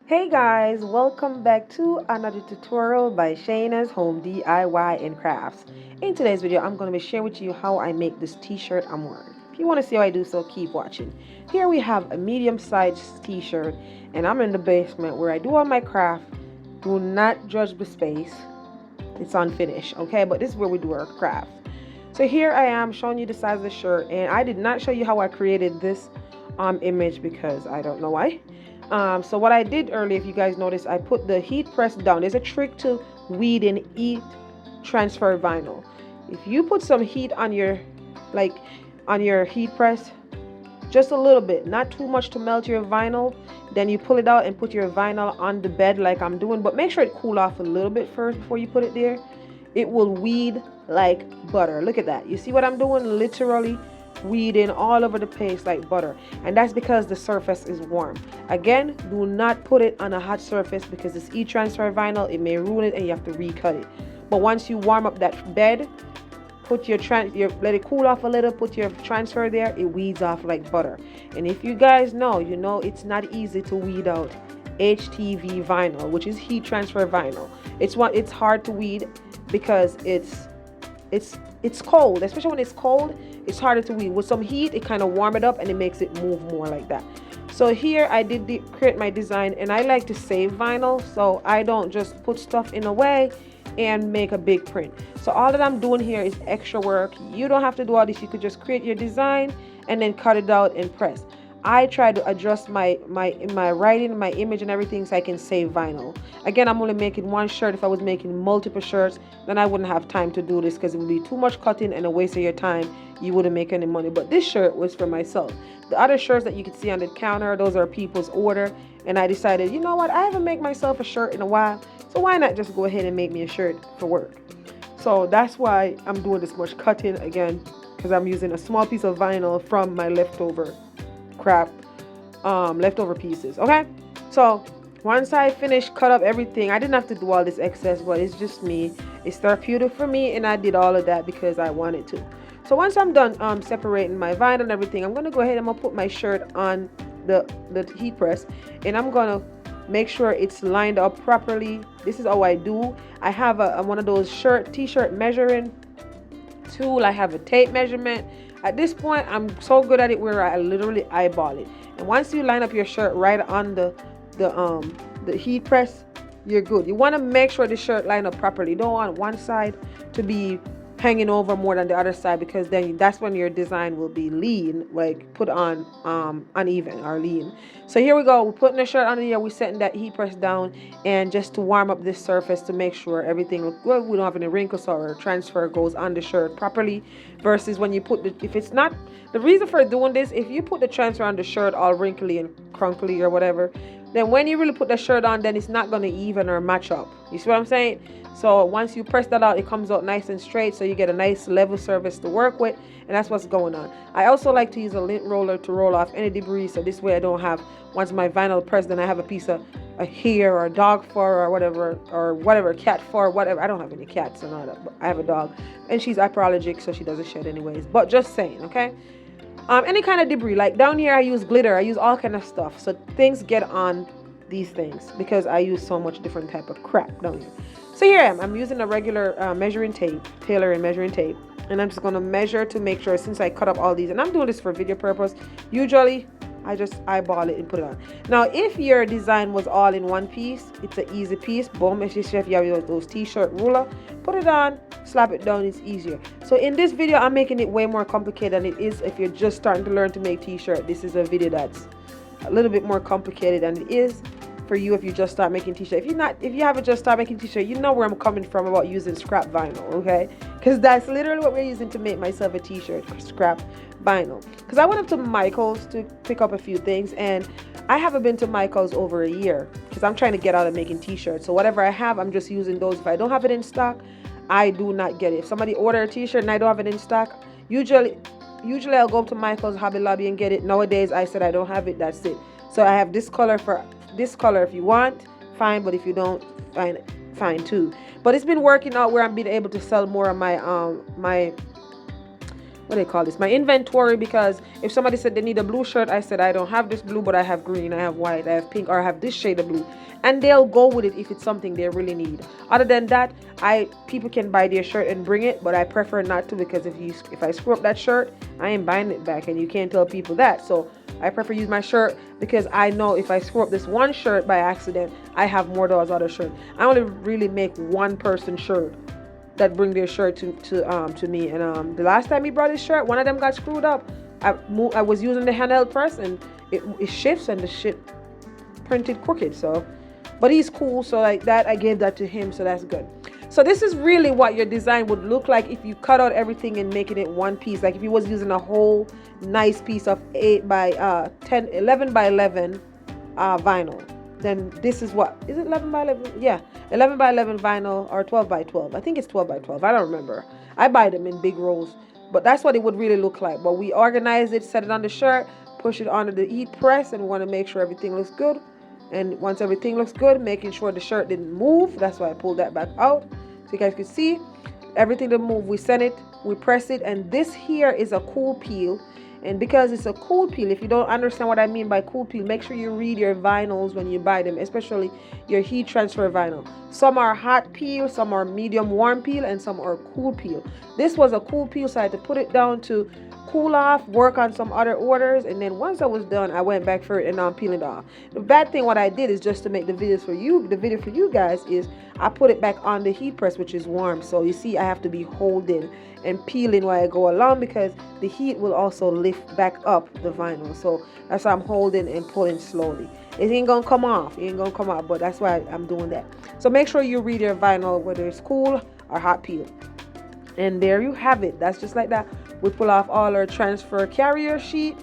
Hey guys, welcome back to another tutorial by Shayna's Home DIY and Crafts. In today's video, I'm going to be sharing with you how I make this t-shirt I'm wearing. If you want to see how I do so, keep watching. Here we have a medium-sized t-shirt, and I'm in the basement where I do all my craft. Do not judge the space. It's unfinished, okay? But this is where we do our craft. So here I am showing you the size of the shirt, and I did not show you how I created this image because I don't know why. So what I did earlier, if you guys notice, I put the heat press down. There's a trick to weed and heat transfer vinyl. If you put some heat on your heat press, just a little bit, not too much to melt your vinyl, then you pull it out and put your vinyl on the bed like I'm doing, but make sure it cool off a little bit first before you put it there. It will weed like butter. Look at that. You see what I'm doing? Literally weeding all over the place like butter, and that's because the surface is warm. Again, do not put it on a hot surface because it's heat transfer vinyl. It may ruin it and you have to recut it. But once you warm up that bed, put your let it cool off a little, put your transfer there, it weeds off like butter. And if you guys know, you know it's not easy to weed out HTV vinyl, which is heat transfer vinyl. It's hard to weed because it's cold, especially when it's cold. It's harder to weed. With some heat, it kind of warm it up and it makes it move more like that. So here I did create my design, and I like to save vinyl, so I don't just put stuff in a way and make a big print. So all that I'm doing here is extra work. You don't have to do all this. You could just create your design and then cut it out and press. I try to adjust my writing, my image and everything so I can save vinyl. Again, I'm only making one shirt. If I was making multiple shirts, then I wouldn't have time to do this because it would be too much cutting and a waste of your time. You wouldn't make any money. But this shirt was for myself. The other shirts that you can see on the counter, those are people's order. And I decided, you know what, I haven't made myself a shirt in a while, so why not just go ahead and make me a shirt for work? So that's why I'm doing this much cutting again, because I'm using a small piece of vinyl from my leftover leftover pieces. Okay, so once I finished cut up everything, I didn't have to do all this excess, but it's just me. It's therapeutic for me, and I did all of that because I wanted to. So once I'm done separating my vinyl and everything, I'm gonna go ahead and I'm gonna put my shirt on the heat press, and I'm gonna make sure it's lined up properly. This is how I do. I have one of those t-shirt measuring tool. I have a tape measurement. At this point, I'm so good at it where I literally eyeball it. And once you line up your shirt right on the heat press, you're good. You want to make sure the shirt line up properly. You don't want one side to be hanging over more than the other side, because then that's when your design will be lean, like put on uneven or lean. So here we go. We're putting the shirt under here. We're setting that heat press down, and just to warm up this surface to make sure everything looks good. We don't have any wrinkles or transfer goes on the shirt properly. Versus when you put if it's not, the reason for doing this, if you put the transfer on the shirt all wrinkly and crunkly or whatever, then when you really put the shirt on, then it's not going to even or match up. You see what I'm saying? So once you press that out, it comes out nice and straight, so you get a nice level surface to work with, and that's what's going on. I also like to use a lint roller to roll off any debris, so this way I don't have, once my vinyl pressed, then I have a piece of a hair or a dog fur or whatever, cat fur, whatever. I don't have any cats or not, but I have a dog, and she's hyperallergic, so she doesn't shed anyways. But just saying, okay? Any kind of debris, like down here I use glitter, I use all kind of stuff, so things get on these things because I use so much different type of crap down here. So here I am. I'm using a regular measuring tape, tailor and measuring tape, and I'm just going to measure to make sure, since I cut up all these, and I'm doing this for video purpose. Usually I just eyeball it and put it on. Now if your design was all in one piece, it's an easy piece. Boom, if you have those t-shirt ruler, put it on, slap it down, it's easier. So in this video, I'm making it way more complicated than it is if you're just starting to learn to make t-shirt. This is a video that's a little bit more complicated than it is for you if you just start making t-shirt. If you haven't just started making t-shirt, you know where I'm coming from about using scrap vinyl, okay? Because that's literally what we're using to make myself a t-shirt, scrap vinyl. Because I went up to Michael's to pick up a few things, and I haven't been to Michael's over a year because I'm trying to get out of making t-shirts. So whatever I have, I'm just using those. If I don't have it in stock, I do not get it. If somebody order a t-shirt and I don't have it in stock, usually I'll go up to Michael's, Hobby Lobby, and get it. Nowadays I said I don't have it, that's it. So I have this color for this color. If you want, fine, but if you don't, fine too. But it's been working out where I'm being able to sell more of my what do they call this, my inventory, because if somebody said they need a blue shirt, I said I don't have this blue, but I have green, I have white, I have pink, or I have this shade of blue, and they'll go with it if it's something they really need. Other than that, people can buy their shirt and bring it, but I prefer not to, because if I screw up that shirt, I ain't buying it back, and you can't tell people that. So I prefer use my shirt, because I know if I screw up this one shirt by accident, I have more those other shirts. I only really make one person shirt that bring their shirt to me. And the last time he brought his shirt, one of them got screwed up. I was using the handheld press, and it shifts, and the shit printed crooked. So, but he's cool, so like that, I gave that to him, so that's good. So this is really what your design would look like if you cut out everything and making it one piece. Like if you was using a whole nice piece of 11 by 11 vinyl, then this is what, is it 11 by 11? Yeah, 11 by 11 vinyl, or 12 by 12. I think it's 12 by 12. I don't remember. I buy them in big rolls, but that's what it would really look like. But we organize it, set it on the shirt, push it onto the heat press, and we want to make sure everything looks good. And once everything looks good, making sure the shirt didn't move. That's why I pulled that back out, so you guys can see everything didn't move. We send it, we press it, and this here is a cool peel. And because it's a cool peel, if you don't understand what I mean by cool peel, make sure you read your vinyls when you buy them, especially your heat transfer vinyl. Some are hot peel, some are medium warm peel, and some are cool peel. This was a cool peel, so I had to put it down to cool off, work on some other orders, and then once I was done, I went back for it, and now I'm peeling it off. The bad thing, what I did is, just to make the video for you guys, is I put it back on the heat press, which is warm. So you see, I have to be holding and peeling while I go along, because the heat will also lift back up the vinyl. So that's why I'm holding and pulling slowly. It ain't gonna come off, but that's why I'm doing that. So make sure you read your vinyl, whether it's cool or hot peel. And there you have it. That's just like that. We pull off all our transfer carrier sheet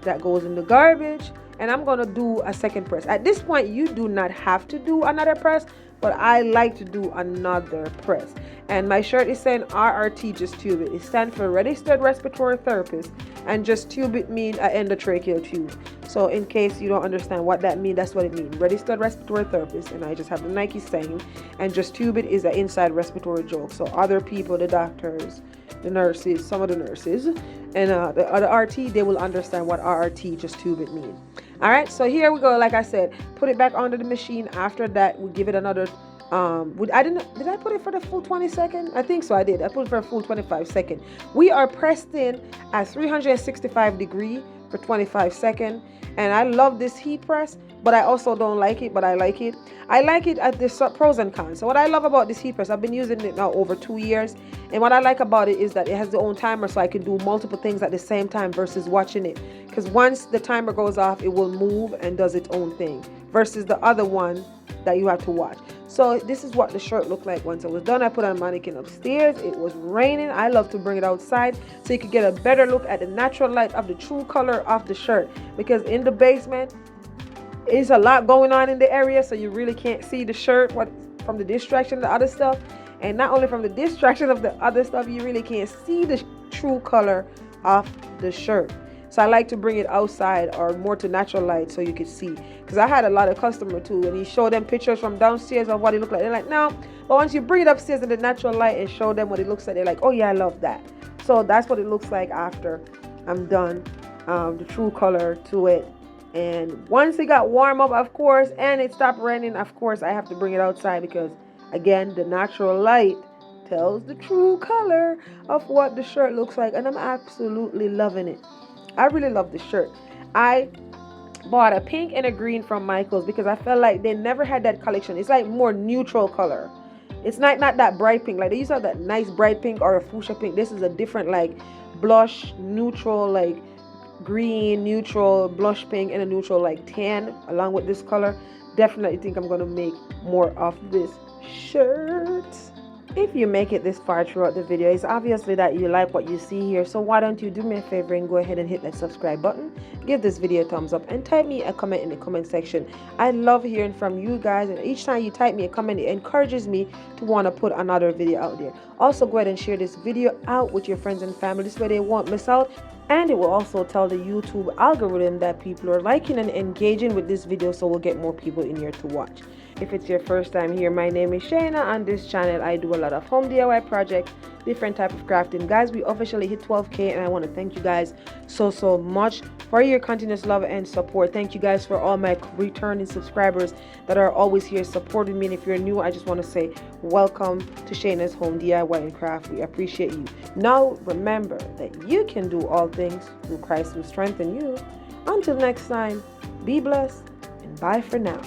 that goes in the garbage, and I'm gonna do a second press. At this point, you do not have to do another press, but I like to do another press. And my shirt is saying RRT, just tube it. It stands for Registered Respiratory Therapist, and just tube it means an endotracheal tube. So in case you don't understand what that means, that's what it means. Registered Respiratory Therapist, and I just have the Nike saying, and just tube it is an inside respiratory joke. So other people, the doctors, the nurses, some of the nurses, and the other RT, they will understand what RRT, just tube it means. All right, so here we go. Like I said, put it back onto the machine. After that, we give it another did I put it for the full 20 seconds? I think so, I did. I put it for a full 25 seconds. We are pressed in at 365 degrees for 25 seconds. And I love this heat press, but I also don't like it, but I like it. I like it at the pros and cons. So what I love about this heat press, I've been using it now over 2 years. And what I like about it is that it has its own timer, so I can do multiple things at the same time versus watching it. Because once the timer goes off, it will move and does its own thing, versus the other one that you have to watch. So this is what the shirt looked like once it was done. I put on a mannequin upstairs. It was raining. I love to bring it outside so you can get a better look at the natural light of the true color of the shirt, because in the basement it's a lot going on in the area, so you really can't see the shirt from the distraction of the other stuff. And not only from the distraction of the other stuff, you really can't see the true color of the shirt. So I like to bring it outside or more to natural light so you can see. Because I had a lot of customer too, and you show them pictures from downstairs of what it looked like. They're like, no. But once you bring it upstairs in the natural light and show them what it looks like, they're like, oh yeah, I love that. So that's what it looks like after I'm done, the true color to it. And once it got warm up, of course, and it stopped raining, of course, I have to bring it outside, because again, the natural light tells the true color of what the shirt looks like. And I'm absolutely loving it. I really love this shirt. I bought a pink and a green from Michael's because I felt like they never had that collection. It's like more neutral color. It's not that bright pink. Like they used to have that nice bright pink or a fuchsia pink. This is a different, like blush, neutral, like green, neutral, blush pink, and a neutral like tan along with this color. Definitely think I'm going to make more of this shirt. If you make it this far throughout the video, it's obviously that you like what you see here. So why don't you do me a favor and go ahead and hit that subscribe button, give this video a thumbs up, and type me a comment in the comment section. I love hearing from you guys, and each time you type me a comment, it encourages me to want to put another video out there. Also, go ahead and share this video out with your friends and family. This way they won't miss out. And it will also tell the YouTube algorithm that people are liking and engaging with this video, so we'll get more people in here to watch. If it's your first time here, my name is Shayna. On this channel, I do a lot of home DIY projects, different type of crafting. Guys, we officially hit 12K, and I want to thank you guys so much for your continuous love and support. Thank you guys for all my returning subscribers that are always here supporting me. And if you're new, I just want to say welcome to Shayna's Home DIY and Craft. We appreciate you. Now remember that you can do all things through Christ who strengthens you. Until next time, be blessed and bye for now.